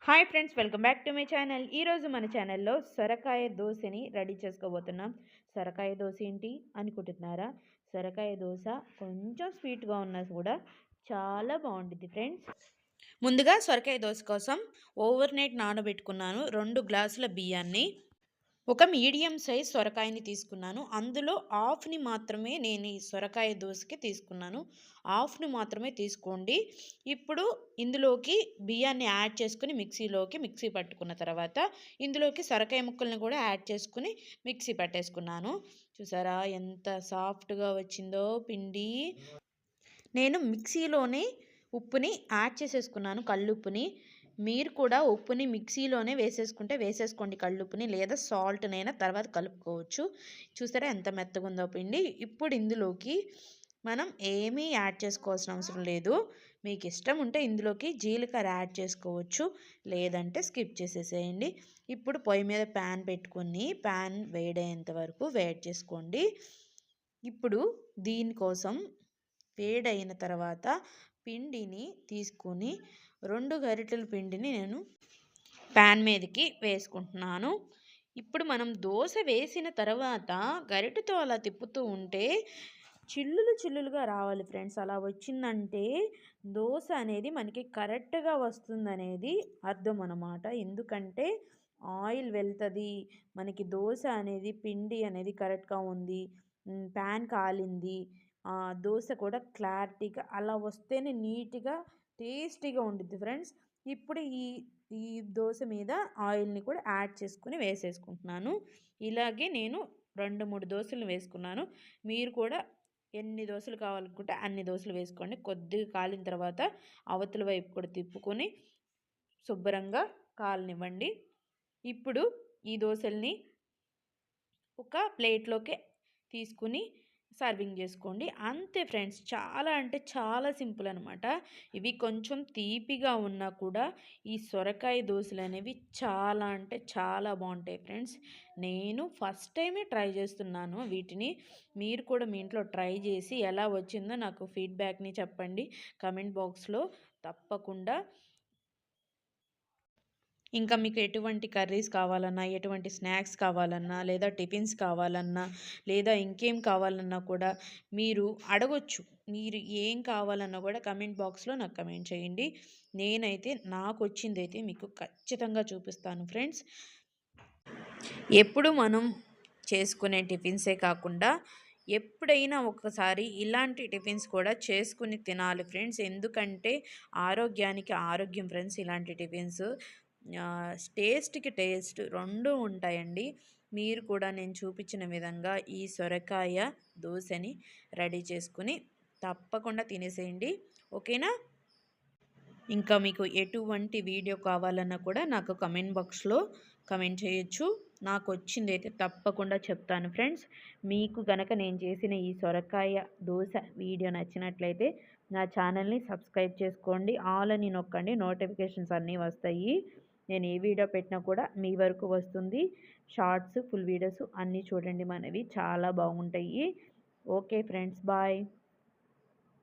Hi friends, welcome back to my channel. ఈరోజు మన ఛానల్లో సొరకాయ దోశని రెడీ చేసుకోబోతున్నాం. సొరకాయ దోశ ఏంటి అనుకుంటున్నారా? సొరకాయ దోశ కొంచెం స్వీట్గా ఉన్నా కూడా చాలా బాగుంటుంది ఫ్రెండ్స్. ముందుగా సొరకాయ దోశ కోసం ఓవర్ నైట్ నానబెట్టుకున్నాను 2 గ్లాసుల బియ్యాన్ని. ఒక మీడియం సైజ్ సొరకాయని తీసుకున్నాను. అందులో హాఫ్ని మాత్రమే నేను ఈ సొరకాయ దోశకి తీసుకున్నాను. హాఫ్ని మాత్రమే తీసుకోండి. ఇప్పుడు ఇందులోకి బియ్యాన్ని యాడ్ చేసుకుని మిక్సీ పట్టుకున్న తర్వాత ఇందులోకి సొరకాయ ముక్కల్ని కూడా యాడ్ చేసుకుని మిక్సీ పట్టేసుకున్నాను. చూసారా ఎంత సాఫ్ట్గా వచ్చిందో పిండి. నేను మిక్సీలోనే ఉప్పుని యాడ్ చేసేసుకున్నాను, కల్లుప్పుని. మీరు కూడా ఉప్పుని మిక్సీలోనే వేసేసుకోండి కల్లుప్పుని, లేదా సాల్ట్నైనా తర్వాత కలుపుకోవచ్చు. చూసారా ఎంత మెత్తగా ఉందో పిండి. ఇప్పుడు ఇందులోకి మనం ఏమీ యాడ్ చేసుకోవాల్సిన అవసరం లేదు. మీకు ఇష్టం ఉంటే ఇందులోకి జీలకర్ర యాడ్ చేసుకోవచ్చు, లేదంటే స్కిప్ చేసేసేయండి. ఇప్పుడు పొయ్యి మీద ప్యాన్ పెట్టుకుని ప్యాన్ వేడయ్యేంత వరకు వేడి చేసుకోండి. ఇప్పుడు దీనికోసం వేడైన తర్వాత పిండిని తీసుకొని 2 గరిటెల పిండిని నేను ప్యాన్ మీదకి వేసుకుంటున్నాను. ఇప్పుడు మనం దోశ వేసిన తర్వాత గరిటెతో అలా తిప్పుతూ ఉంటే చిల్లులుగా రావాలి ఫ్రెండ్స్. అలా వచ్చిందంటే దోశ అనేది మనకి కరెక్ట్గా వస్తుందనేది అర్థం అన్నమాట. ఎందుకంటే ఆయిల్ వెళ్తుంది, మనకి దోశ అనేది పిండి అనేది కరెక్ట్గా ఉంది, ప్యాన్ కాలింది, దోశ కూడా క్లారిటీగా అలా వస్తేనే నీట్గా టేస్టీగా ఉంటుంది ఫ్రెండ్స్. ఇప్పుడు ఈ ఈ దోశ మీద ఆయిల్ని కూడా యాడ్ చేసుకుని వేసేసుకుంటున్నాను. ఇలాగే నేను 2-3 దోశలు వేసుకున్నాను. మీరు కూడా ఎన్ని దోశలు కావాలనుకుంటే అన్ని దోశలు వేసుకోండి. కొద్దిగా కాలిన తర్వాత అవతల వైపు కూడా తిప్పుకొని శుభ్రంగా కాలనివ్వండి. ఇప్పుడు ఈ దోశల్ని ఒక ప్లేట్లోకి తీసుకుని సర్వింగ్ చేసుకోండి. అంతే ఫ్రెండ్స్, చాలా అంటే చాలా సింపుల్ అనమాట. ఇవి కొంచెం తీపిగా ఉన్నా కూడా ఈ సొరకాయ దోశలు అనేవి చాలా అంటే చాలా బాగుంటాయి ఫ్రెండ్స్. నేను ఫస్ట్ టైమే ట్రై చేస్తున్నాను వీటిని. మీరు కూడా మీ ఇంట్లో ట్రై చేసి ఎలా వచ్చిందో నాకు ఫీడ్బ్యాక్ని చెప్పండి కమెంట్ బాక్స్లో తప్పకుండా. ఇంకా మీకు ఎటువంటి కర్రీస్ కావాలన్నా, ఎటువంటి స్నాక్స్ కావాలన్నా, లేదా టిఫిన్స్ కావాలన్నా, లేదా ఇంకేం కావాలన్నా కూడా మీరు అడగొచ్చు. మీరు ఏం కావాలన్నా కూడా కమెంట్ బాక్స్లో నాకు కమెంట్ చేయండి. నేనైతే నాకు వచ్చిందైతే మీకు ఖచ్చితంగా చూపిస్తాను ఫ్రెండ్స్. ఎప్పుడు మనం చేసుకునే టిఫిన్సే కాకుండా ఎప్పుడైనా ఒకసారి ఇలాంటి టిఫిన్స్ కూడా చేసుకుని తినాలి ఫ్రెండ్స్. ఎందుకంటే ఆరోగ్యానికి ఆరోగ్యం ఫ్రెండ్స్. ఇలాంటి టిఫిన్స్ టేస్ట్కి టేస్ట్ 2 ఉంటాయండి. మీరు కూడా నేను చూపించిన విధంగా ఈ సొరకాయ దోశని రెడీ చేసుకుని తప్పకుండా తినేసేయండి. ఓకేనా? ఇంకా మీకు ఎటువంటి వీడియో కావాలన్నా కూడా నాకు కమెంట్ బాక్స్లో కమెంట్ చేయొచ్చు. నాకు వచ్చిందైతే తప్పకుండా చెప్తాను ఫ్రెండ్స్. మీకు గనక నేను చేసిన ఈ సొరకాయ దోశ వీడియో నచ్చినట్లయితే నా ఛానల్ని సబ్స్క్రైబ్ చేసుకోండి, ఆల్ అని నొక్కండి, నోటిఫికేషన్స్ అన్నీ వస్తాయి. నేను ఏ వీడియో పెట్టినా కూడా మీ వరకు వస్తుంది. షార్ట్స్, ఫుల్ వీడియోస్ అన్నీ చూడండి, మనవి చాలా బాగుంటాయి. Okay friends, bye.